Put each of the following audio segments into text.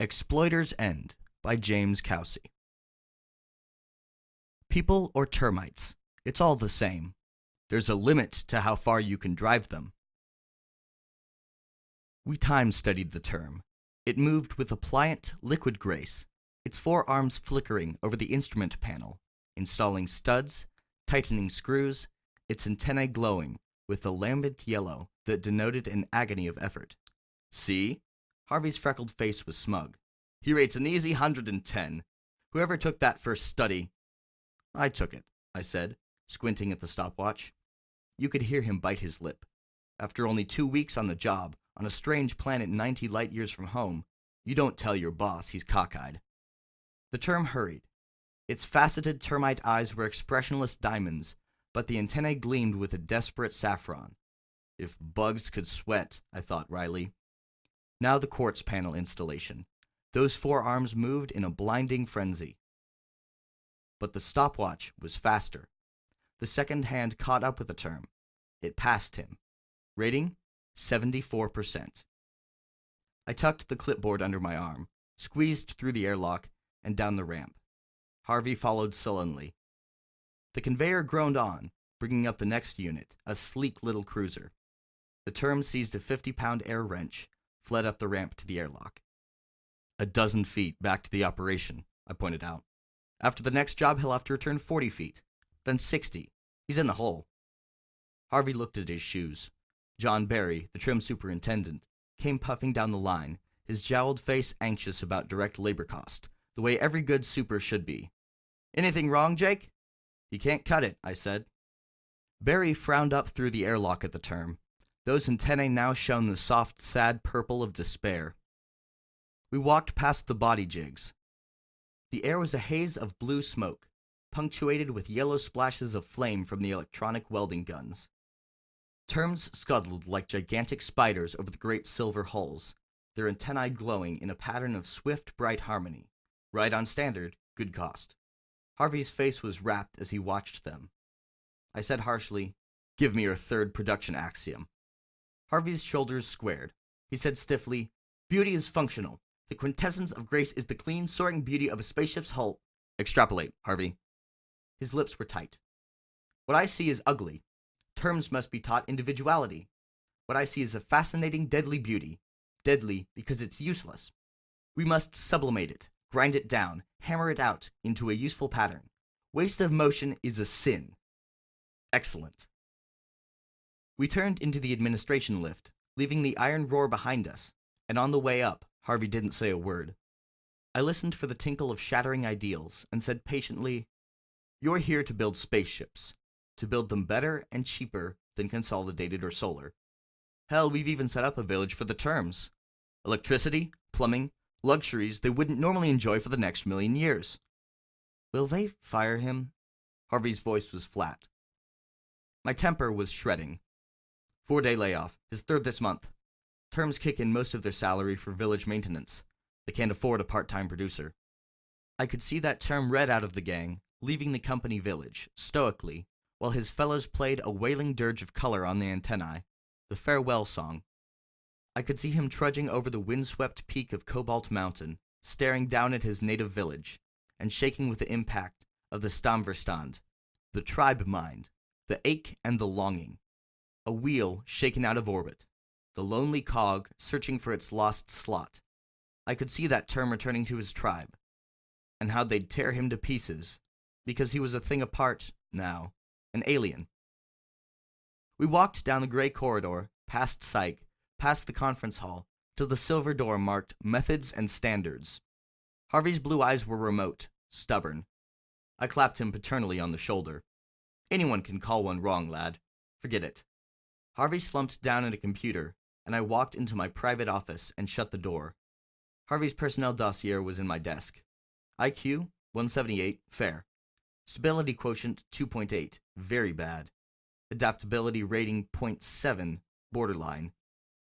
Exploiter's End by James Causey. People or termites, it's all the same. There's a limit to how far you can drive them. We time-studied the term. It moved with a pliant, liquid grace, its four arms flickering over the instrument panel, installing studs, tightening screws, its antennae glowing with the lambent yellow that denoted an agony of effort. See? Harvey's freckled face was smug. He rates an easy 110. Whoever took that first study... I took it, I said, squinting at the stopwatch. You could hear him bite his lip. After only 2 weeks on the job, on a strange planet 90 light-years from home, you don't tell your boss he's cockeyed. The term hurried. Its faceted termite eyes were expressionless diamonds, but the antennae gleamed with a desperate saffron. If bugs could sweat, I thought wryly. Now the quartz panel installation. Those four arms moved in a blinding frenzy. But the stopwatch was faster. The second hand caught up with the term. It passed him. Rating? 74%. I tucked the clipboard under my arm, squeezed through the airlock, and down the ramp. Harvey followed sullenly. The conveyor groaned on, bringing up the next unit, a sleek little cruiser. The term seized a 50-pound air wrench, fled up the ramp to the airlock. 12 feet back to the operation, I pointed out. After the next job, he'll have to return 40 feet, then 60. He's in the hole. Harvey looked at his shoes. John Barry, the trim superintendent, came puffing down the line, his jowled face anxious about direct labor cost, the way every good super should be. Anything wrong, Jake? He can't cut it, I said. Barry frowned up through the airlock at the term. Those antennae now shone the soft, sad purple of despair. We walked past the body jigs. The air was a haze of blue smoke, punctuated with yellow splashes of flame from the electronic welding guns. Terms scuttled like gigantic spiders over the great silver hulls, their antennae glowing in a pattern of swift, bright harmony. Right on standard, good cost. Harvey's face was rapt as he watched them. I said harshly, "Give me your third production axiom." Harvey's shoulders squared. He said stiffly, "Beauty is functional. The quintessence of grace is the clean, soaring beauty of a spaceship's hull." Extrapolate, Harvey. His lips were tight. What I see is ugly. Terms must be taught individuality. What I see is a fascinating, deadly beauty. Deadly because it's useless. We must sublimate it, grind it down, hammer it out into a useful pattern. Waste of motion is a sin. Excellent. We turned into the administration lift, leaving the iron roar behind us, and on the way up, Harvey didn't say a word. I listened for the tinkle of shattering ideals and said patiently, "You're here to build spaceships, to build them better and cheaper than Consolidated or Solar. Hell, we've even set up a village for the terms. Electricity, plumbing, luxuries they wouldn't normally enjoy for the next 1,000,000 years. Will they fire him?" Harvey's voice was flat. My temper was shredding. 4-day layoff, his third this month. Terms kick in most of their salary for village maintenance. They can't afford a part-time producer. I could see that term read out of the gang, leaving the company village, stoically, while his fellows played a wailing dirge of color on the antennae, the farewell song. I could see him trudging over the windswept peak of Cobalt Mountain, staring down at his native village, and shaking with the impact of the Stammverstand, the tribe mind, the ache and the longing. A wheel shaken out of orbit, the lonely cog searching for its lost slot. I could see that term returning to his tribe, and how they'd tear him to pieces, because he was a thing apart, now, an alien. We walked down the gray corridor, past Psych, past the conference hall, till the silver door marked Methods and Standards. Harvey's blue eyes were remote, stubborn. I clapped him paternally on the shoulder. "Anyone can call one wrong, lad. Forget it." Harvey slumped down at a computer, and I walked into my private office and shut the door. Harvey's personnel dossier was in my desk. IQ, 178, fair. Stability quotient, 2.8, very bad. Adaptability rating, 0.7, borderline.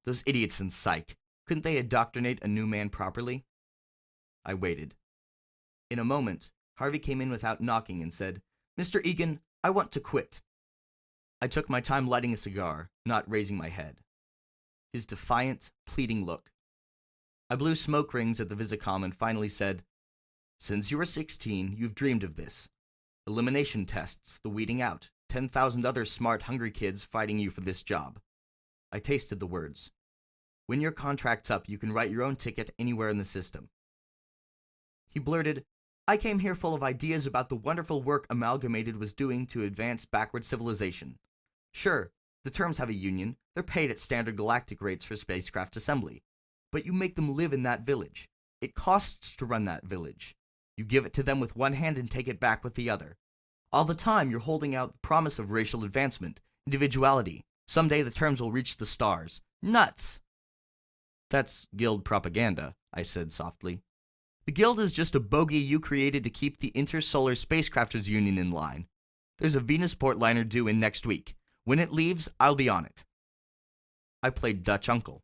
Those idiots in Psych, couldn't they indoctrinate a new man properly? I waited. In a moment, Harvey came in without knocking and said, "Mr. Egan, I want to quit." I took my time lighting a cigar, not raising my head. His defiant, pleading look. I blew smoke rings at the Visicom and finally said, "Since you were 16, you've dreamed of this. Elimination tests, the weeding out, 10,000 other smart, hungry kids fighting you for this job." I tasted the words. "When your contract's up, you can write your own ticket anywhere in the system." He blurted, "I came here full of ideas about the wonderful work Amalgamated was doing to advance backward civilization. Sure, the terms have a union, they're paid at standard galactic rates for spacecraft assembly. But you make them live in that village. It costs to run that village. You give it to them with one hand and take it back with the other. All the time you're holding out the promise of racial advancement, individuality. Someday the terms will reach the stars. Nuts!" "That's guild propaganda," I said softly. "The guild is just a bogey you created to keep the Intersolar Spacecrafters Union in line. There's a Venusport liner due in next week. When it leaves, I'll be on it." I played Dutch uncle.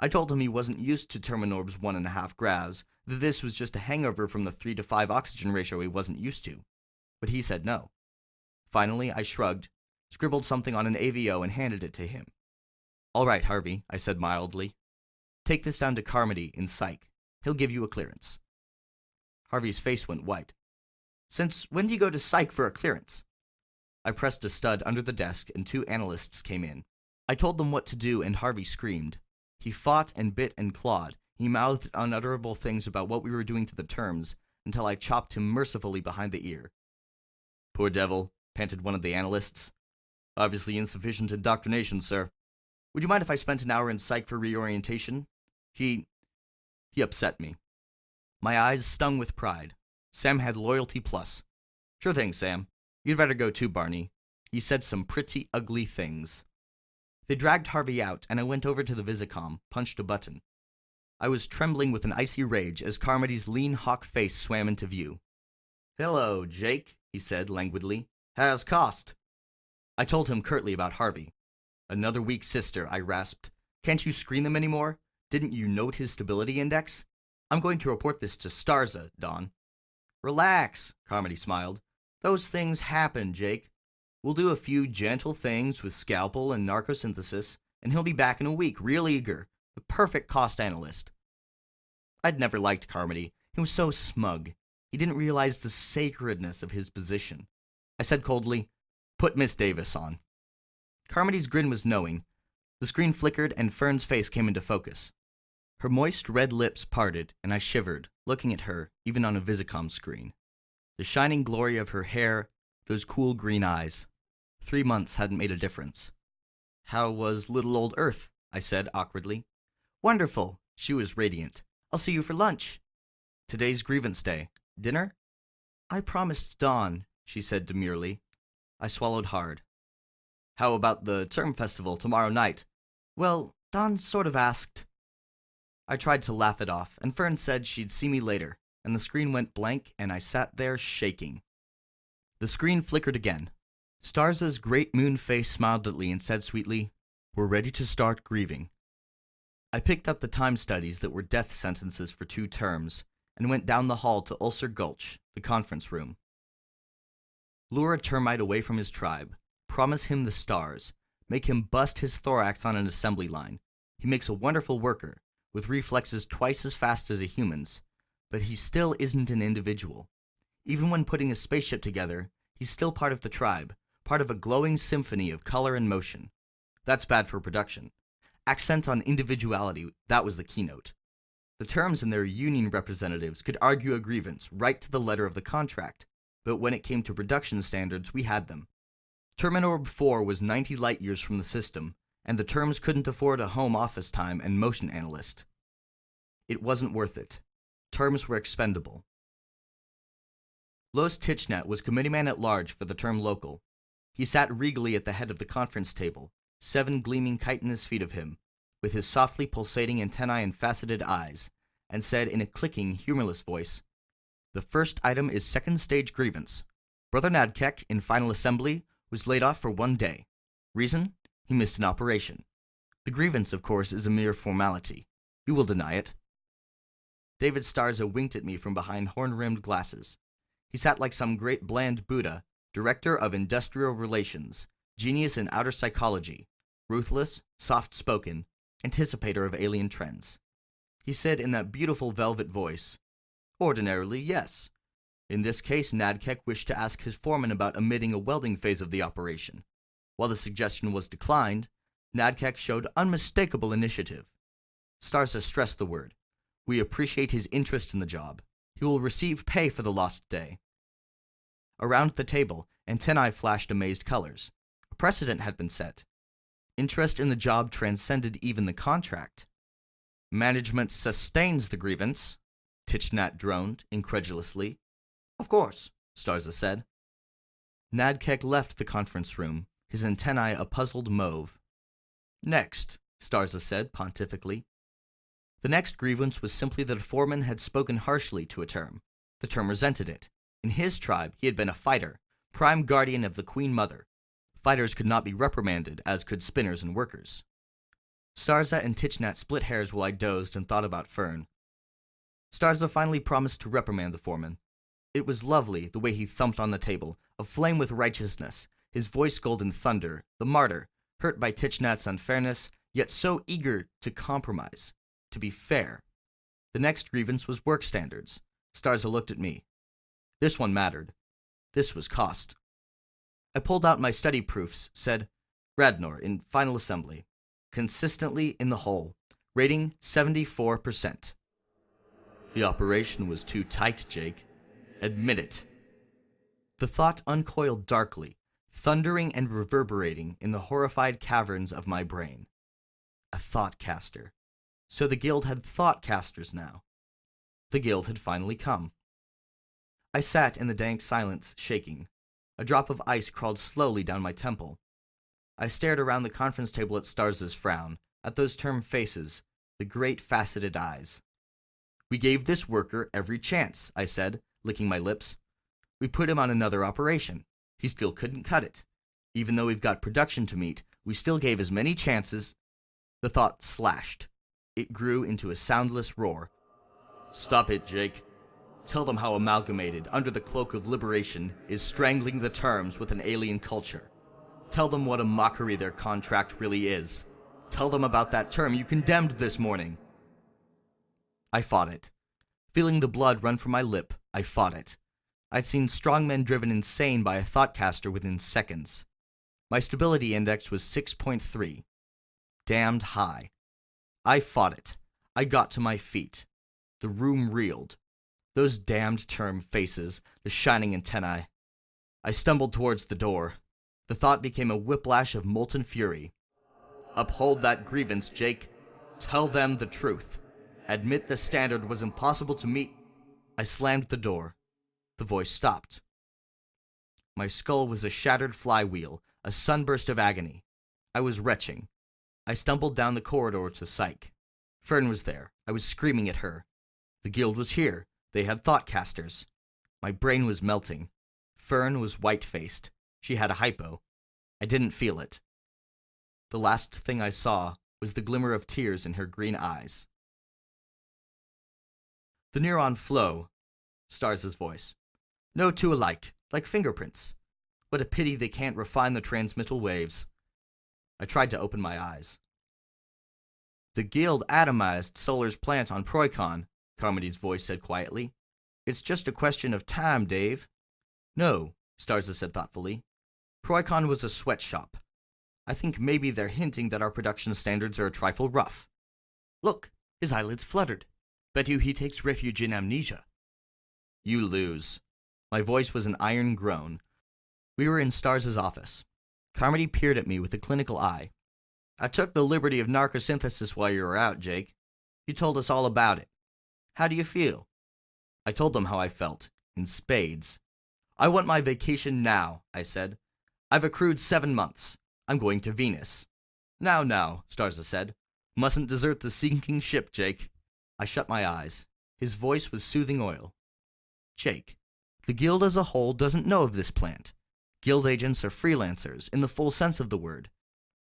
I told him he wasn't used to Terminorb's 1.5 gravs, that this was just a hangover from the 3 to 5 oxygen ratio he wasn't used to. But he said no. Finally, I shrugged, scribbled something on an AVO and handed it to him. "All right, Harvey," I said mildly. "Take this down to Carmody in Psych. He'll give you a clearance." Harvey's face went white. "Since when do you go to Psych for a clearance?" I pressed a stud under the desk and 2 analysts came in. I told them what to do and Harvey screamed. He fought and bit and clawed. He mouthed unutterable things about what we were doing to the terms until I chopped him mercifully behind the ear. "Poor devil," panted one of the analysts. "Obviously insufficient indoctrination, sir. Would you mind if I spent an hour in Psych for reorientation? He upset me." My eyes stung with pride. Sam had loyalty plus. "Sure thing, Sam. You'd better go too, Barney. He said some pretty ugly things." They dragged Harvey out, and I went over to the Visicom, punched a button. I was trembling with an icy rage as Carmody's lean hawk face swam into view. "Hello, Jake," he said languidly. "How's cost?" I told him curtly about Harvey. "Another weak sister," I rasped. "Can't you screen them anymore? Didn't you note his stability index? I'm going to report this to Starza, Don." "Relax," Carmody smiled. "Those things happen, Jake. We'll do a few gentle things with Scalpel and narcosynthesis, and he'll be back in a week, real eager. The perfect cost analyst." I'd never liked Carmody. He was so smug. He didn't realize the sacredness of his position. I said coldly, "Put Miss Davis on." Carmody's grin was knowing. The screen flickered and Fern's face came into focus. Her moist red lips parted, and I shivered, looking at her, even on a Visicom screen. The shining glory of her hair, those cool green eyes. 3 months hadn't made a difference. "How was little old Earth?" I said awkwardly. "Wonderful." She was radiant. "I'll see you for lunch." "Today's grievance day. Dinner?" "I promised Dawn," she said demurely. I swallowed hard. "How about the term festival tomorrow night?" "Well, Dawn sort of asked." I tried to laugh it off, and Fern said she'd see me later, and the screen went blank, and I sat there shaking. The screen flickered again. Starza's great moon face smiled at me and said sweetly, "We're ready to start grieving." I picked up the time studies that were death sentences for 2 terms, and went down the hall to Ulcer Gulch, the conference room. Lure a termite away from his tribe. Promise him the stars. Make him bust his thorax on an assembly line. He makes a wonderful worker, with reflexes twice as fast as a human's, but he still isn't an individual. Even when putting a spaceship together, he's still part of the tribe, part of a glowing symphony of color and motion. That's bad for production. Accent on individuality, that was the keynote. The terms and their union representatives could argue a grievance right to the letter of the contract, but when it came to production standards, we had them. Terminorb 4 was 90 light-years from the system, and the terms couldn't afford a home office time and motion analyst. It wasn't worth it. Terms were expendable. Los Tichnet was committeeman-at-large for the term local. He sat regally at the head of the conference table, 7 gleaming chitinous feet of him, with his softly pulsating antennae and faceted eyes, and said in a clicking, humorless voice, "The first item is second stage grievance. Brother Nadkek, in final assembly, was laid off for 1 day. Reason? He missed an operation. The grievance, of course, is a mere formality. You will deny it." David Starza winked at me from behind horn-rimmed glasses. He sat like some great bland Buddha, director of industrial relations, genius in outer psychology, ruthless, soft-spoken, anticipator of alien trends. He said in that beautiful velvet voice, "Ordinarily, yes. In this case, Nadkek wished to ask his foreman about omitting a welding phase of the operation. While the suggestion was declined, Nadkek showed unmistakable initiative. Starza stressed the word. We appreciate his interest in the job. He will receive pay for the lost day." Around the table, antennae flashed amazed colors. A precedent had been set. Interest in the job transcended even the contract. "Management sustains the grievance," Tichnat droned incredulously. "Of course," Starza said. Nadkek left the conference room, his antennae a puzzled mauve. "Next," Starza said pontifically. The next grievance was simply that a foreman had spoken harshly to a term. The term resented it. In his tribe, he had been a fighter, prime guardian of the Queen Mother. Fighters could not be reprimanded, as could spinners and workers. Starza and Tichnat split hairs while I dozed and thought about Fern. Starza finally promised to reprimand the foreman. It was lovely, the way he thumped on the table, aflame with righteousness, his voice golden thunder, the martyr, hurt by Tichnat's unfairness, yet so eager to compromise, to be fair. The next grievance was work standards. Starza looked at me. This one mattered. This was cost. I pulled out my study proofs, said, "Radnor, in final assembly. Consistently in the hole. Rating 74%. The operation was too tight, Jake. Admit it." The thought uncoiled darkly, thundering and reverberating in the horrified caverns of my brain. A thoughtcaster. So the guild had thoughtcasters now. The guild had finally come. I sat in the dank silence, shaking. A drop of ice crawled slowly down my temple. I stared around the conference table at Starza's frown, at those term faces, the great faceted eyes. "We gave this worker every chance," I said, licking my lips. "We put him on another operation. He still couldn't cut it. Even though we've got production to meet, we still gave as many chances." The thought slashed. It grew into a soundless roar. "Stop it, Jake. Tell them how Amalgamated, under the cloak of liberation, is strangling the terms with an alien culture. Tell them what a mockery their contract really is. Tell them about that term you condemned this morning." I fought it. Feeling the blood run from my lip, I fought it. I'd seen strong men driven insane by a thoughtcaster within seconds. My stability index was 6.3. Damned high. I fought it. I got to my feet. The room reeled. Those damned term faces, the shining antennae. I stumbled towards the door. The thought became a whiplash of molten fury. "Uphold that grievance, Jake. Tell them the truth. Admit the standard was impossible to meet." I slammed the door. The voice stopped. My skull was a shattered flywheel, a sunburst of agony. I was retching. I stumbled down the corridor to Psyche. Fern was there. I was screaming at her. The guild was here. They had thoughtcasters. My brain was melting. Fern was white-faced. She had a hypo. I didn't feel it. The last thing I saw was the glimmer of tears in her green eyes. "The neuron flow," Starza's voice. "No two alike, like fingerprints. What a pity they can't refine the transmittal waves." I tried to open my eyes. "The guild atomized Solar's plant on Proicon," Carmody's voice said quietly. "It's just a question of time, Dave." "No," Starza said thoughtfully. "Proicon was a sweatshop. I think maybe they're hinting that our production standards are a trifle rough. Look, his eyelids fluttered. Bet you he takes refuge in amnesia." "You lose." My voice was an iron groan. We were in Starza's office. Carmody peered at me with a clinical eye. "I took the liberty of narcosynthesis while you were out, Jake. You told us all about it. How do you feel?" I told them how I felt, in spades. "I want my vacation now," I said. "I've accrued 7 months. I'm going to Venus." Now, Starza said. "Mustn't desert the sinking ship, Jake." I shut my eyes. His voice was soothing oil. "Jake, the guild as a whole doesn't know of this plant. Guild agents are freelancers, in the full sense of the word.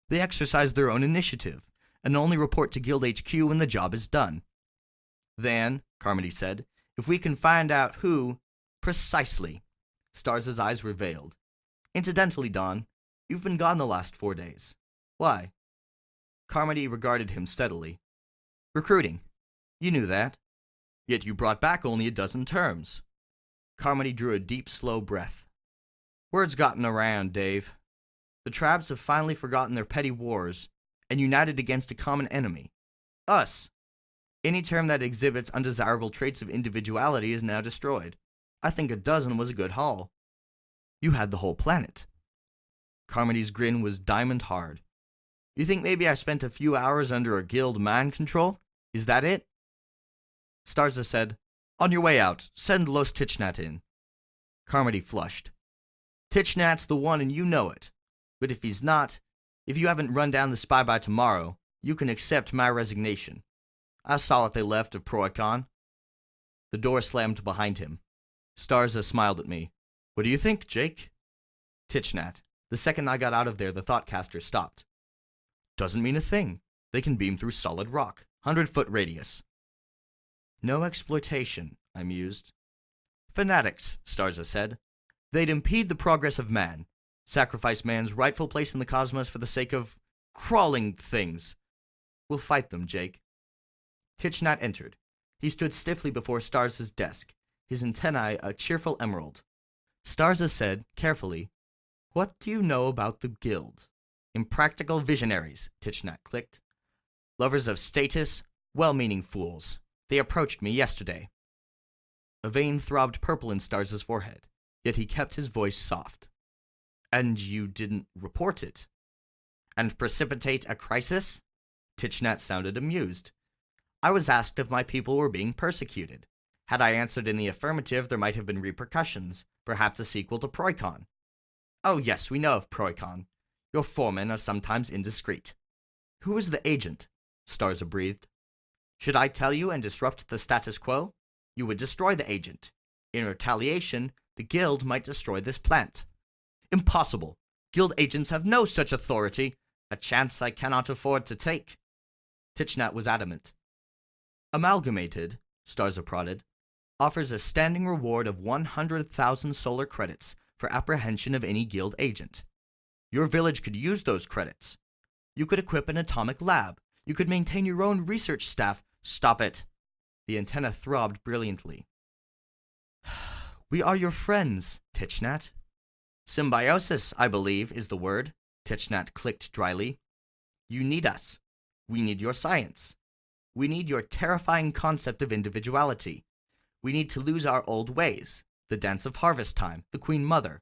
They exercise their own initiative, and only report to Guild HQ when the job is done." "Then," Carmody said, "if we can find out who—" "Precisely." Starza's eyes were veiled. "Incidentally, Don, you've been gone the last 4 days. Why?" Carmody regarded him steadily. "Recruiting. You knew that. Yet you brought back only a dozen terms. Carmody drew a deep, slow breath. Word's gotten around, Dave. The tribes have finally forgotten their petty wars and united against a common enemy. Us. Any term that exhibits undesirable traits of individuality is now destroyed. I think a dozen was a good haul. You had the whole planet. Carmody's grin was diamond hard. You think maybe I spent a few hours under a guild mind control? Is that it? Starza said, On your way out, send Los Tichnat in. Carmody flushed. Tichnat's the one and you know it. But if he's not, if you haven't run down the spy by tomorrow, you can accept my resignation. I saw what they left of Proicon. The door slammed behind him. Starza smiled at me. What do you think, Jake? Tichnat. The second I got out of there, the Thoughtcaster stopped. Doesn't mean a thing. They can beam through solid rock. 100-foot radius. No exploitation, I mused. Fanatics, Starza said. They'd impede the progress of man, sacrifice man's rightful place in the cosmos for the sake of crawling things. We'll fight them, Jake. Tichnat entered. He stood stiffly before Starza's desk, his antennae a cheerful emerald. Starza said, carefully, What do you know about the guild? Impractical visionaries, Tichnat clicked. Lovers of status, well-meaning fools. They approached me yesterday. A vein throbbed purple in Starza's forehead, yet he kept his voice soft. And you didn't report it? And precipitate a crisis? Tichnat sounded amused. I was asked if my people were being persecuted. Had I answered in the affirmative, there might have been repercussions, perhaps a sequel to Proicon. Oh yes, we know of Proicon. Your foremen are sometimes indiscreet. Who is the agent? Starza breathed. Should I tell you and disrupt the status quo? You would destroy the agent. In retaliation, the guild might destroy this plant. Impossible. Guild agents have no such authority. A chance I cannot afford to take. Tichnat was adamant. Amalgamated, Starza prodded, offers a standing reward of 100,000 solar credits for apprehension of any guild agent. Your village could use those credits. You could equip an atomic lab. You could maintain your own research staff. Stop it. The antenna throbbed brilliantly. We are your friends, Tichnat. Symbiosis, I believe, is the word, Tichnat clicked dryly. You need us. We need your science. We need your terrifying concept of individuality. We need to lose our old ways, the dance of harvest time, the Queen Mother.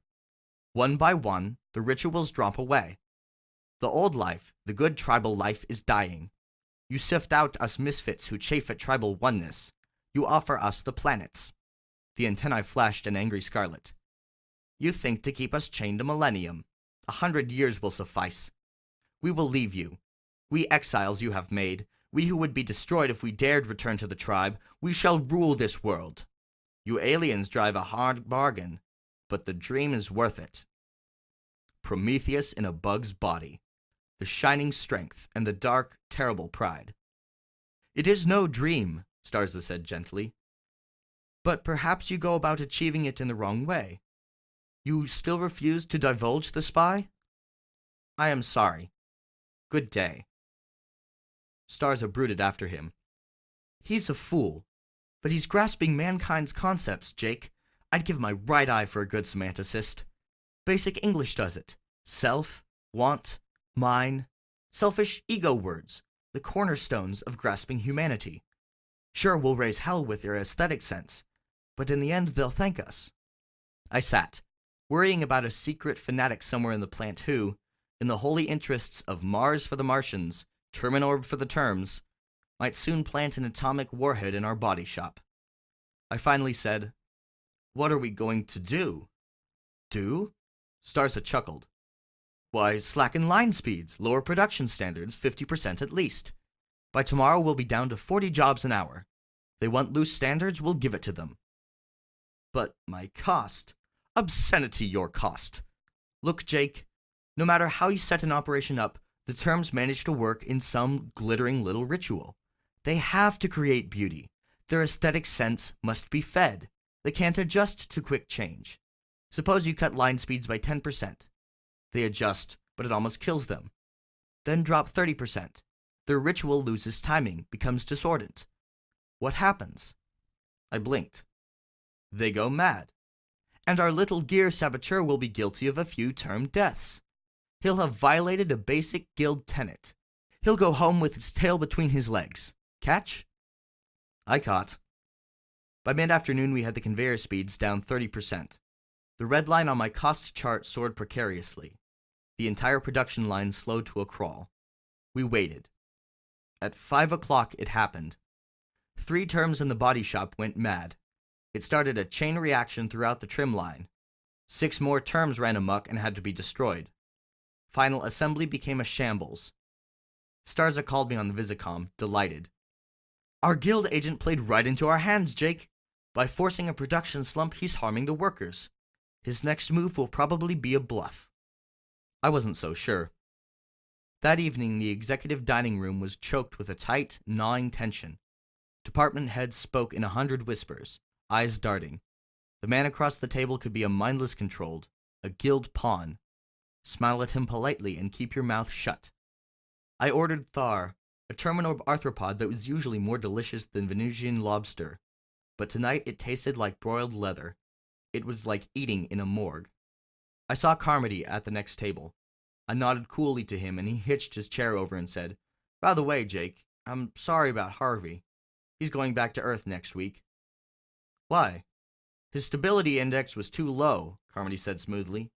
One by one, the rituals drop away. The old life, the good tribal life, is dying. You sift out us misfits who chafe at tribal oneness. You offer us the planets. The antennae flashed an angry scarlet. You think to keep us chained a millennium. 100 years will suffice. We will leave you. We exiles you have made, we who would be destroyed if we dared return to the tribe, we shall rule this world. You aliens drive a hard bargain, but the dream is worth it. Prometheus in a bug's body. The shining strength and the dark, terrible pride. It is no dream, Starza said gently. But perhaps you go about achieving it in the wrong way. You still refuse to divulge the spy? I am sorry. Good day. Starza brooded after him. He's a fool, but he's grasping mankind's concepts, Jake. I'd give my right eye for a good semanticist. Basic English does it. Self, want, mine, selfish ego words, the cornerstones of grasping humanity. Sure, we'll raise hell with their aesthetic sense, but in the end they'll thank us. I sat, worrying about a secret fanatic somewhere in the plant who, in the holy interests of Mars for the Martians, Terminorb for the terms, might soon plant an atomic warhead in our body shop. I finally said, What are we going to do? Do? Starza chuckled. Why, slacken line speeds, lower production standards, 50% at least. By tomorrow we'll be down to 40 jobs an hour. They want loose standards, we'll give it to them. But my cost. Obscenity your cost. Look, Jake, no matter how you set an operation up, the terms manage to work in some glittering little ritual. They have to create beauty. Their aesthetic sense must be fed. They can't adjust to quick change. Suppose you cut line speeds by 10%. They adjust, but it almost kills them. Then drop 30%. Their ritual loses timing, becomes discordant. What happens? I blinked. They go mad. And our little gear saboteur will be guilty of a few term deaths. He'll have violated a basic guild tenet. He'll go home with his tail between his legs. Catch? I caught. By mid-afternoon, we had the conveyor speeds down 30%. The red line on my cost chart soared precariously. The entire production line slowed to a crawl. We waited. At 5 o'clock, it happened. 3 terms in the body shop went mad. It started a chain reaction throughout the trim line. 6 more terms ran amok and had to be destroyed. Final assembly became a shambles. Starza called me on the Visicom, delighted. Our guild agent played right into our hands, Jake. By forcing a production slump, he's harming the workers. His next move will probably be a bluff. I wasn't so sure. That evening, the executive dining room was choked with a tight, gnawing tension. Department heads spoke in 100 whispers, eyes darting. The man across the table could be a mindless controlled, a guild pawn. Smile at him politely and keep your mouth shut. I ordered Thar, a terminal arthropod that was usually more delicious than Venusian lobster, but tonight it tasted like broiled leather. It was like eating in a morgue. I saw Carmody at the next table. I nodded coolly to him, and he hitched his chair over and said, "By the way, Jake, I'm sorry about Harvey. He's going back to Earth next week." "Why?" "His stability index was too low," Carmody said smoothly.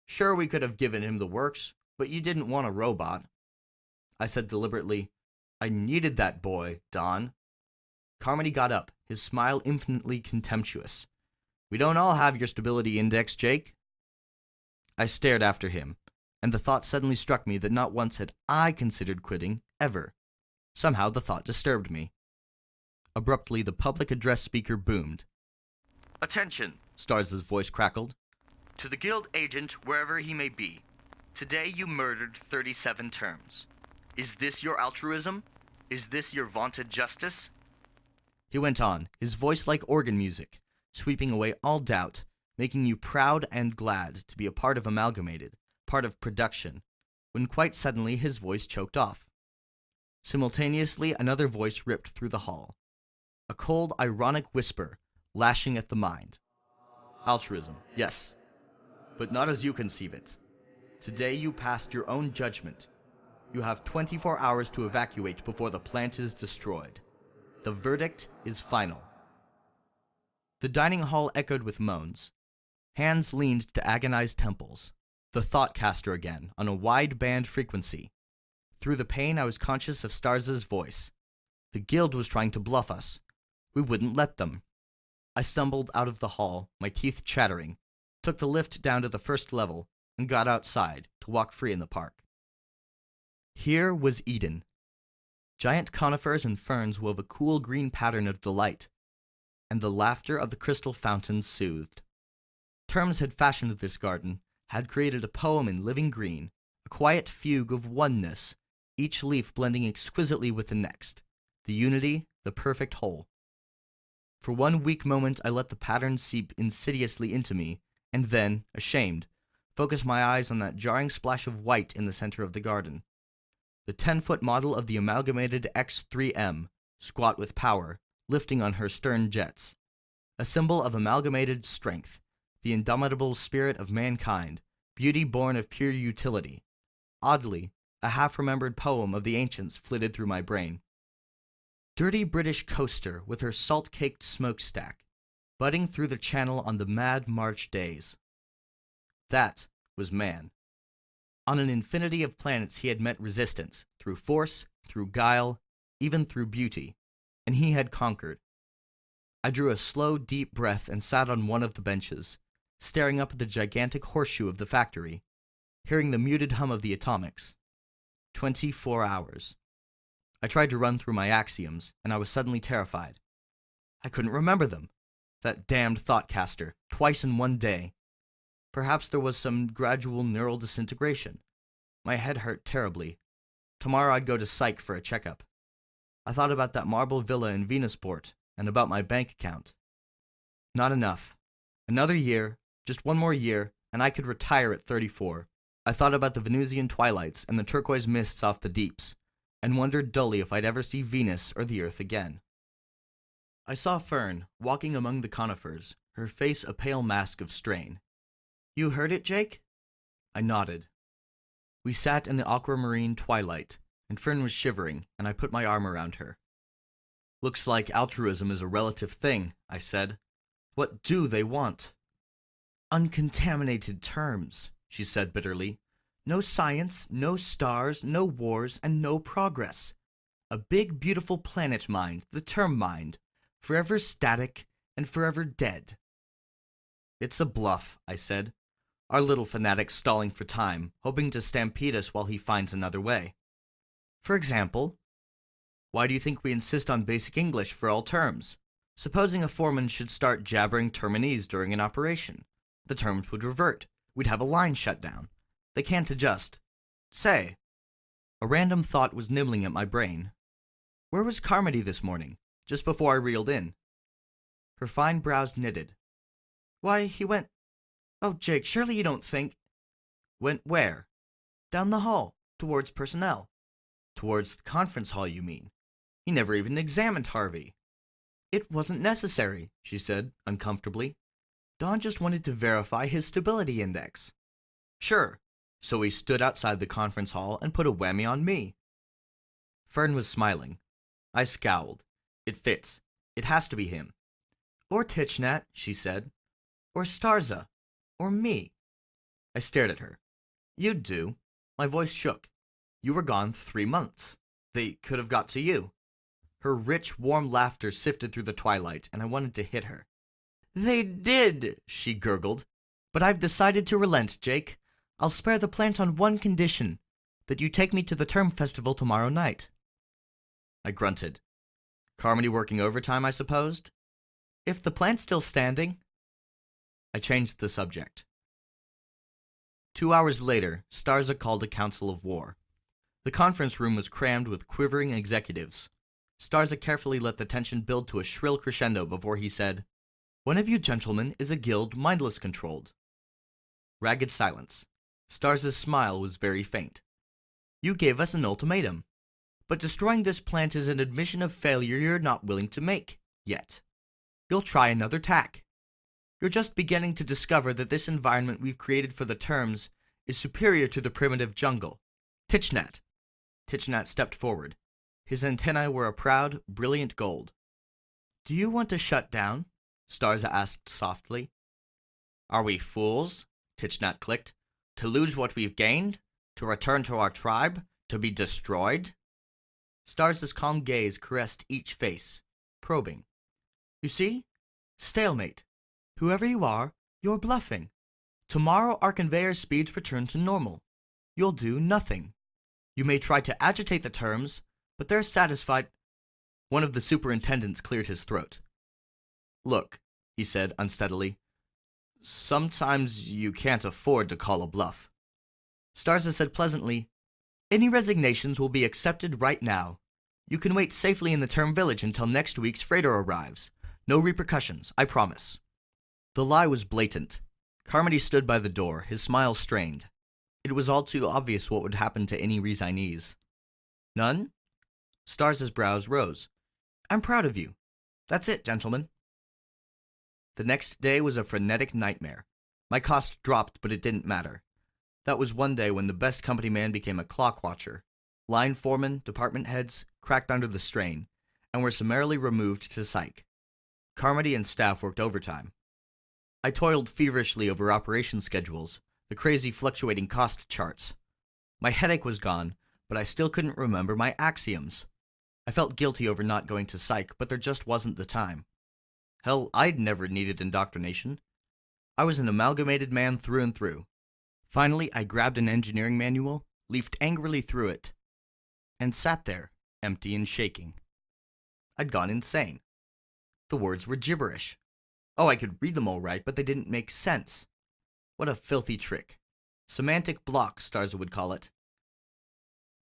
"Sure, we could have given him the works, but you didn't want a robot." I said deliberately, "I needed that boy, Don." Carmody got up, his smile infinitely contemptuous. "We don't all have your stability index, Jake." I stared after him, and the thought suddenly struck me that not once had I considered quitting, ever. Somehow the thought disturbed me. Abruptly, the public address speaker boomed. "Attention," Starza's voice crackled. "To the guild agent, wherever he may be. Today you murdered 37 terms. Is this your altruism? Is this your vaunted justice?" He went on, his voice like organ music, sweeping away all doubt, making you proud and glad to be a part of Amalgamated, part of production, when quite suddenly his voice choked off. Simultaneously, another voice ripped through the hall. A cold, ironic whisper, lashing at the mind. "Altruism, yes, but not as you conceive it. Today you passed your own judgment. You have 24 hours to evacuate before the plant is destroyed. The verdict is final." The dining hall echoed with moans. Hands leaned to agonized temples. The thoughtcaster again, on a wide-band frequency. Through the pain, I was conscious of Starza's voice. The guild was trying to bluff us. We wouldn't let them. I stumbled out of the hall, my teeth chattering, took the lift down to the first level, and got outside to walk free in the park. Here was Eden. Giant conifers and ferns wove a cool green pattern of delight, and the laughter of the crystal fountains soothed. Terms had fashioned this garden, had created a poem in living green, a quiet fugue of oneness, each leaf blending exquisitely with the next, the unity, the perfect whole. For one weak moment I let the pattern seep insidiously into me, and then, ashamed, focused my eyes on that jarring splash of white in the center of the garden. The 10-foot model of the amalgamated X-3M, squat with power, lifting on her stern jets. A symbol of amalgamated strength, the indomitable spirit of mankind, beauty born of pure utility. Oddly, a half-remembered poem of the ancients flitted through my brain. Dirty British coaster with her salt-caked smokestack, budding through the channel on the mad March days. That was man. On an infinity of planets he had met resistance, through force, through guile, even through beauty, and he had conquered. I drew a slow, deep breath and sat on one of the benches, staring up at the gigantic horseshoe of the factory, hearing the muted hum of the atomics. 24 hours. I tried to run through my axioms, and I was suddenly terrified. I couldn't remember them. That damned thoughtcaster, twice in one day. Perhaps there was some gradual neural disintegration. My head hurt terribly. Tomorrow I'd go to Psych for a checkup. I thought about that marble villa in Venusport, and about my bank account. Not enough. Another year, just one more year, and I could retire at 34. I thought about the Venusian twilights and the turquoise mists off the deeps, and wondered dully if I'd ever see Venus or the Earth again. I saw Fern walking among the conifers, her face a pale mask of strain. You heard it, Jake? I nodded. We sat in the aquamarine twilight, and Fern was shivering, and I put my arm around her. Looks like altruism is a relative thing, I said. What do they want? Uncontaminated terms, she said bitterly. No science, no stars, no wars, and no progress. A big, beautiful planet mind, the term mind, forever static and forever dead. It's a bluff, I said. Our little fanatic stalling for time, hoping to stampede us while he finds another way. For example, why do you think we insist on basic English for all terms? Supposing a foreman should start jabbering terminese during an operation. The terms would revert. We'd have a line shut down. They can't adjust. Say. A random thought was nibbling at my brain. Where was Carmody this morning, just before I reeled in? Her fine brows knitted. Why, he went... Oh, Jake, surely you don't think... Went where? Down the hall, towards personnel. Towards the conference hall, you mean. He never even examined Harvey. It wasn't necessary, she said, uncomfortably. Don just wanted to verify his stability index. Sure. So he stood outside the conference hall and put a whammy on me. Fern was smiling. I scowled. It fits. It has to be him. Or Tichnat, she said. Or Starza. Or me. I stared at her. You'd do. My voice shook. You were gone 3 months. They could have got to you. Her rich, warm laughter sifted through the twilight, and I wanted to hit her. They did, she gurgled. But I've decided to relent, Jake. I'll spare the plant on one condition, that you take me to the term festival tomorrow night. I grunted. Carmody working overtime, I supposed? If the plant's still standing. I changed the subject. 2 hours later, Starza called a council of war. The conference room was crammed with quivering executives. Starza carefully let the tension build to a shrill crescendo before he said, One of you gentlemen is a guild mindless controlled. Ragged silence. Starza's smile was very faint. You gave us an ultimatum. But destroying this plant is an admission of failure you're not willing to make, yet. You'll try another tack. You're just beginning to discover that this environment we've created for the terms is superior to the primitive jungle. Tichnat. Tichnat stepped forward. His antennae were a proud, brilliant gold. Do you want to shut down? Starza asked softly. Are we fools? Tichnat clicked. To lose what we've gained? To return to our tribe? To be destroyed? Starza's calm gaze caressed each face, probing. You see? Stalemate. Whoever you are, you're bluffing. Tomorrow our conveyor speeds return to normal. You'll do nothing. You may try to agitate the terms, but they're satisfied. One of the superintendents cleared his throat. Look, he said unsteadily. Sometimes you can't afford to call a bluff. Starza said pleasantly, Any resignations will be accepted right now. You can wait safely in the term village until next week's freighter arrives. No repercussions, I promise. The lie was blatant. Carmody stood by the door, his smile strained. It was all too obvious what would happen to any resignees. None? Starza's brows rose. I'm proud of you. That's it, gentlemen. The next day was a frenetic nightmare. My cost dropped, but it didn't matter. That was one day when the best company man became a clock watcher. Line foremen, department heads, cracked under the strain, and were summarily removed to psych. Carmody and staff worked overtime. I toiled feverishly over operation schedules, the crazy fluctuating cost charts. My headache was gone, but I still couldn't remember my axioms. I felt guilty over not going to psych, but there just wasn't the time. Hell, I'd never needed indoctrination. I was an amalgamated man through and through. Finally, I grabbed an engineering manual, leafed angrily through it, and sat there, empty and shaking. I'd gone insane. The words were gibberish. Oh, I could read them all right, but they didn't make sense. What a filthy trick. Semantic block, Starza would call it.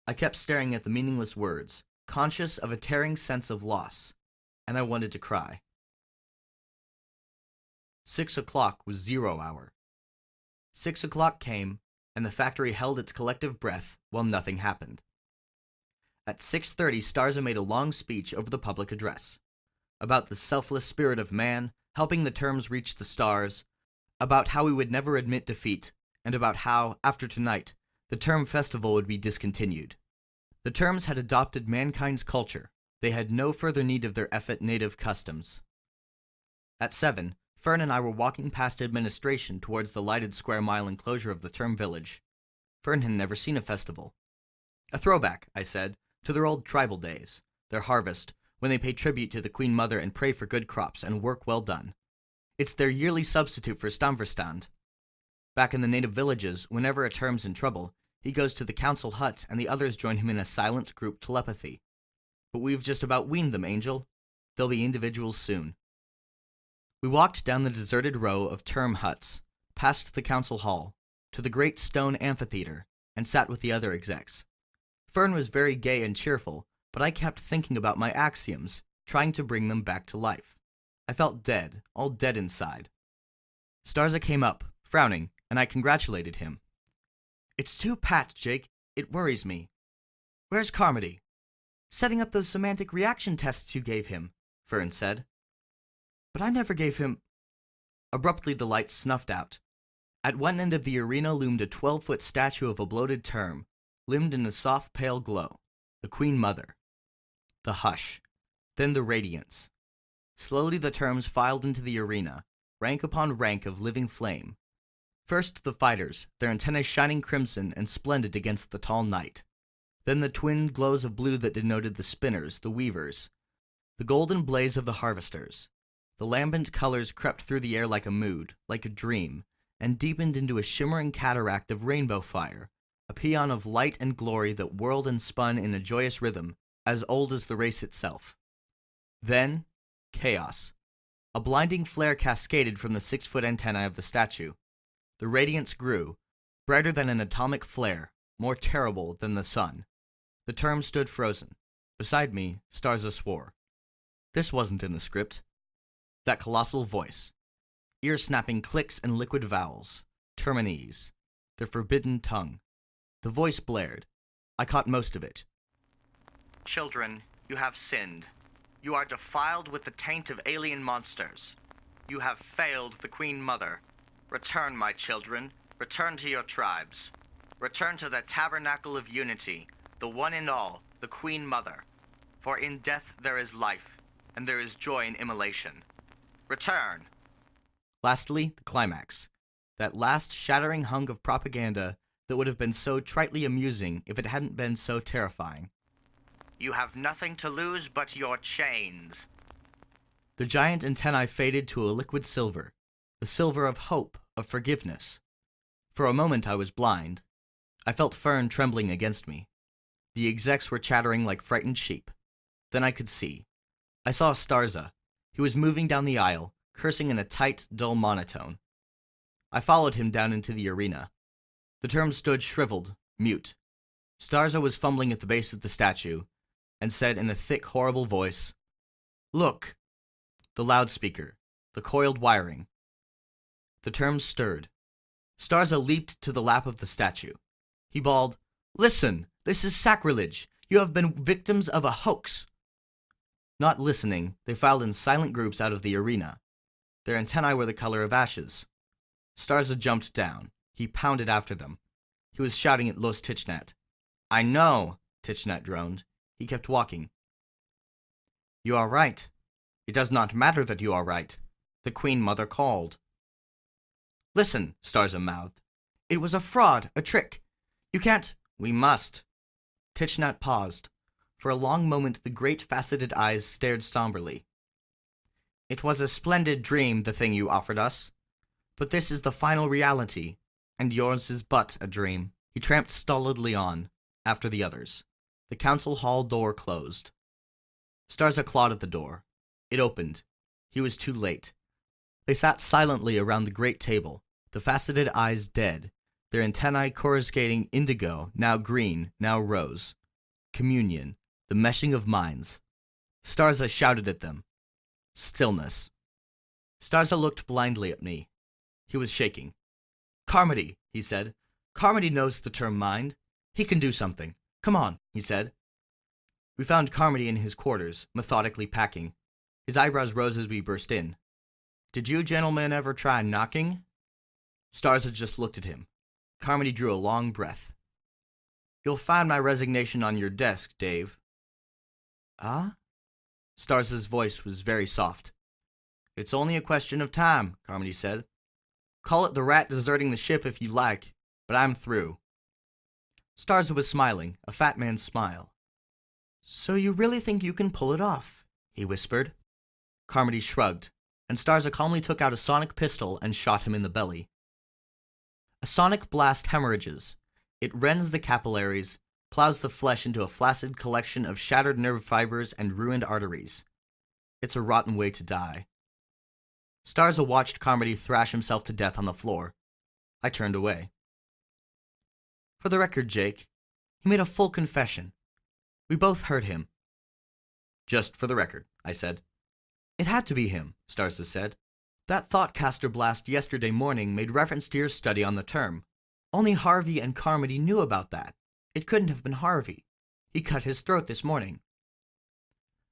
I kept staring at the meaningless words, conscious of a tearing sense of loss, and I wanted to cry. 6 o'clock was 0 hour. 6 o'clock came, and the factory held its collective breath while nothing happened. At 6:30, Starza made a long speech over the public address. about the selfless spirit of man, helping the terms reach the stars, about how we would never admit defeat, and about how, after tonight, the term festival would be discontinued. The terms had adopted mankind's culture. They had no further need of their effete native customs. At 7, Fern and I were walking past administration towards the lighted square-mile enclosure of the term village. Fern had never seen a festival. A throwback, I said, to their old tribal days, their harvest, when they pay tribute to the Queen Mother and pray for good crops and work well done. It's their yearly substitute for Stamverstand. Back in the native villages, whenever a term's in trouble, he goes to the council hut and the others join him in a silent group telepathy. But we've just about weaned them, Angel. They'll be individuals soon. We walked down the deserted row of term huts, past the council hall, to the great stone amphitheater, and sat with the other execs. Fern was very gay and cheerful, but I kept thinking about my axioms, trying to bring them back to life. I felt dead, all dead inside. Starza came up, frowning, and I congratulated him. "It's too pat, Jake. It worries me. Where's Carmody?" "Setting up those semantic reaction tests you gave him," Fern said. "But I never gave him—" Abruptly the lights snuffed out. At one end of the arena loomed a 12-foot statue of a bloated term, limned in a soft pale glow, the Queen Mother. The hush. Then the radiance. Slowly the terms filed into the arena, rank upon rank of living flame. First the fighters, their antennae shining crimson and splendid against the tall night. Then the twin glows of blue that denoted the spinners, the weavers. The golden blaze of the harvesters. The lambent colors crept through the air like a mood, like a dream, and deepened into a shimmering cataract of rainbow fire, a paean of light and glory that whirled and spun in a joyous rhythm, as old as the race itself. Then, chaos. A blinding flare cascaded from the 6-foot antennae of the statue. The radiance grew, brighter than an atomic flare, more terrible than the sun. The term stood frozen. Beside me, Starza swore. This wasn't in the script. That colossal voice. Ear-snapping clicks and liquid vowels. Terminese. The forbidden tongue. The voice blared. I caught most of it. "Children, you have sinned. You are defiled with the taint of alien monsters. You have failed the Queen Mother. Return, my children. Return to your tribes. Return to the tabernacle of unity, the one and all, the Queen Mother. For in death there is life, and there is joy in immolation. Return!" Lastly, the climax. That last shattering hunk of propaganda that would have been so tritely amusing if it hadn't been so terrifying. "You have nothing to lose but your chains." The giant antennae faded to a liquid silver, the silver of hope, of forgiveness. For a moment I was blind. I felt Fern trembling against me. The execs were chattering like frightened sheep. Then I could see. I saw Starza. He was moving down the aisle, cursing in a tight, dull monotone. I followed him down into the arena. The term stood shriveled, mute. Starza was fumbling at the base of the statue, and said in a thick, horrible voice, "Look!" The loudspeaker, the coiled wiring. The term stirred. Starza leaped to the lap of the statue. He bawled, "Listen! This is sacrilege! You have been victims of a hoax!" Not listening, they filed in silent groups out of the arena. Their antennae were the color of ashes. Starza jumped down. He pounded after them. He was shouting at Los Tichnat. "I know," Tichnat droned. He kept walking. "You are right. It does not matter that you are right. The Queen Mother called." "Listen," Starza mouthed. "It was a fraud, a trick. You can't—" "We must." Tichnat paused. For a long moment the great faceted eyes stared somberly. "It was a splendid dream, the thing you offered us. But this is the final reality, and yours is but a dream." He tramped stolidly on, after the others. The council hall door closed. Starza clawed at the door. It opened. He was too late. They sat silently around the great table, the faceted eyes dead, their antennae coruscating indigo, now green, now rose. Communion, the meshing of minds. Starza shouted at them. Stillness. Starza looked blindly at me. He was shaking. "Carmody," he said. "Carmody knows the term mind. He can do something. Come on," he said. We found Carmody in his quarters, methodically packing. His eyebrows rose as we burst in. Did you gentlemen ever try knocking? Stars had just looked at him. Carmody drew a long breath. You'll find my resignation on your desk, Dave. Ah? Stars' voice was very soft. It's only a question of time, Carmody said. Call it the rat deserting the ship if you like, but I'm through. Stars was smiling, a fat man's smile. So you really think you can pull it off? He whispered. Carmody shrugged, and Starza calmly took out a sonic pistol and shot him in the belly. A sonic blast hemorrhages. It rends the capillaries, plows the flesh into a flaccid collection of shattered nerve fibers and ruined arteries. It's a rotten way to die. Starza watched Carmody thrash himself to death on the floor. I turned away. For the record, Jake, he made a full confession. We both heard him. Just for the record, I said. It had to be him, Starza said. That Thoughtcaster blast yesterday morning made reference to your study on the term. Only Harvey and Carmody knew about that. It couldn't have been Harvey. He cut his throat this morning.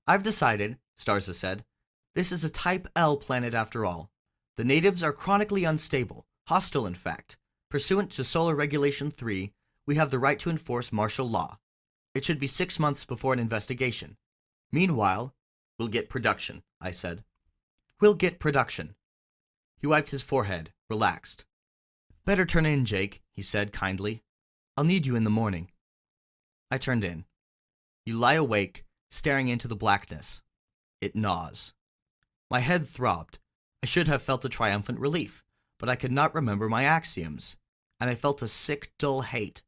I've decided, Starza said, this is a Type L planet after all. The natives are chronically unstable, hostile in fact. Pursuant to Solar Regulation 3, we have the right to enforce martial law. It should be 6 months before an investigation. Meanwhile, we'll get production, I said. We'll get production. He wiped his forehead, relaxed. Better turn in, Jake, he said kindly. I'll need you in the morning. I turned in. You lie awake, staring into the blackness. It gnaws. My head throbbed. I should have felt a triumphant relief, but I could not remember my axioms, and I felt a sick, dull hate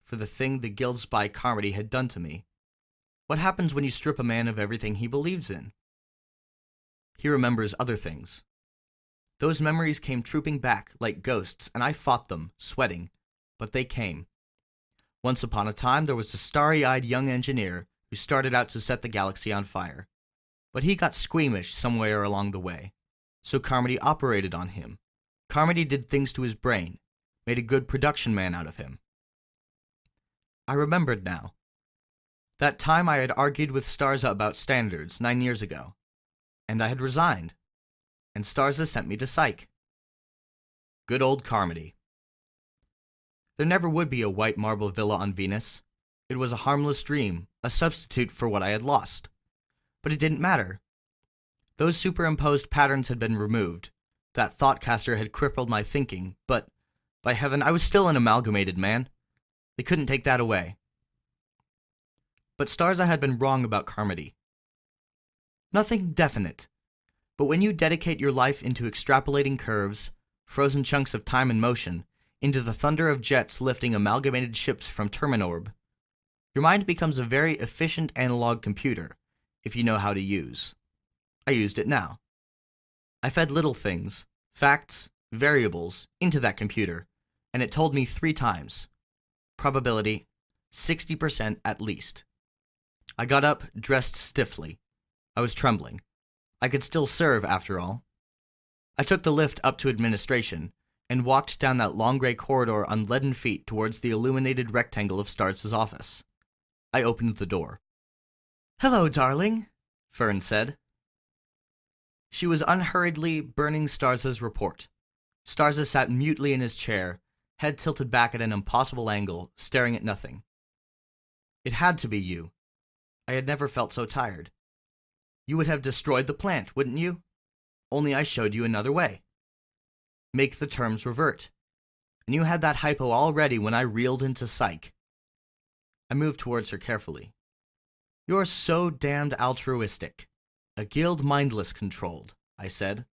for the thing the guild spy Carmody had done to me. What happens when you strip a man of everything he believes in? He remembers other things. Those memories came trooping back like ghosts, and I fought them, sweating, but they came. Once upon a time, there was a starry-eyed young engineer who started out to set the galaxy on fire. But he got squeamish somewhere along the way, so Carmody operated on him. Carmody did things to his brain, made a good production man out of him. I remembered now. That time I had argued with Starza about standards 9 years ago, and I had resigned, and Starza sent me to Psych. Good old Carmody. There never would be a white marble villa on Venus. It was a harmless dream, a substitute for what I had lost. But it didn't matter. Those superimposed patterns had been removed. That Thoughtcaster had crippled my thinking, but, by heaven, I was still an amalgamated man. They couldn't take that away. But Starza had been wrong about Carmody. Nothing definite. But when you dedicate your life into extrapolating curves, frozen chunks of time and motion, into the thunder of jets lifting amalgamated ships from Terminorb, your mind becomes a very efficient analog computer, if you know how to use. I used it now. I fed little things, facts, variables, into that computer, and it told me 3 times. Probability, 60% at least. I got up, dressed stiffly. I was trembling. I could still serve, after all. I took the lift up to administration, and walked down that long gray corridor on leaden feet towards the illuminated rectangle of Starza's office. I opened the door. "Hello, darling," Fern said. She was unhurriedly burning Starza's report. Starza sat mutely in his chair, head tilted back at an impossible angle, staring at nothing. It had to be you. I had never felt so tired. You would have destroyed the plant, wouldn't you? Only I showed you another way. Make the terms revert. And you had that hypo all ready when I reeled into Psych. I moved towards her carefully. You're so damned altruistic. A guild mindless controlled, I said.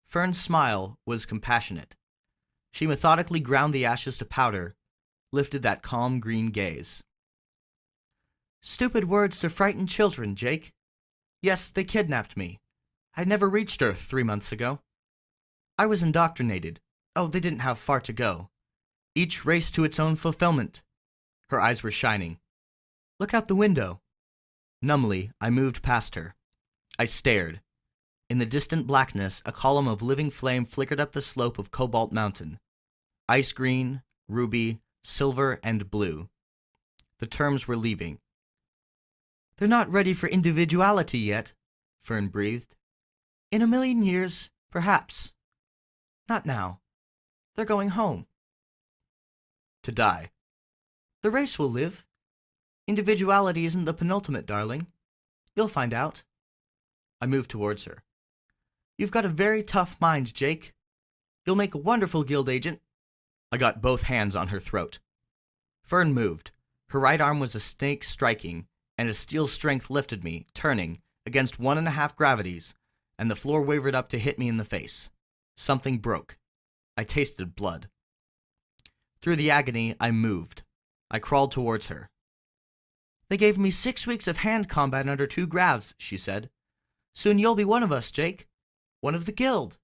Fern's smile was compassionate. She methodically ground the ashes to powder, lifted that calm green gaze. Stupid words to frighten children, Jake. Yes, they kidnapped me. I never reached Earth 3 months ago. I was indoctrinated. Oh, they didn't have far to go. Each race to its own fulfillment. Her eyes were shining. Look out the window. Numbly, I moved past her. I stared. In the distant blackness, a column of living flame flickered up the slope of Cobalt Mountain. Ice green, ruby, silver, and blue. The terms were leaving. They're not ready for individuality yet, Fern breathed. In a million years, perhaps. Not now. They're going home. To die. The race will live. Individuality isn't the penultimate, darling. You'll find out. I moved towards her. You've got a very tough mind, Jake. You'll make a wonderful guild agent. I got both hands on her throat. Fern moved. Her right arm was a snake striking, and a steel strength lifted me, turning, against 1.5 gravities, and the floor wavered up to hit me in the face. Something broke. I tasted blood. Through the agony, I moved. I crawled towards her. They gave me 6 weeks of hand combat under 2 gravs, she said. Soon you'll be one of us, Jake. One of the guild.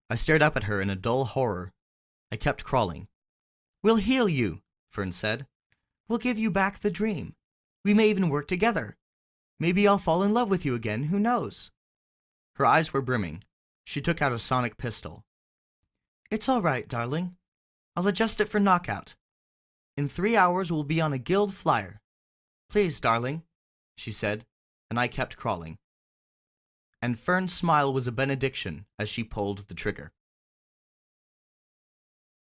I stared up at her in a dull horror. I kept crawling. We'll heal you, Fern said. We'll give you back the dream. We may even work together. Maybe I'll fall in love with you again, who knows? Her eyes were brimming. She took out a sonic pistol. It's all right, darling. I'll adjust it for knockout. In 3 hours we'll be on a guild flyer. Please, darling, she said, and I kept crawling. And Fern's smile was a benediction as she pulled the trigger.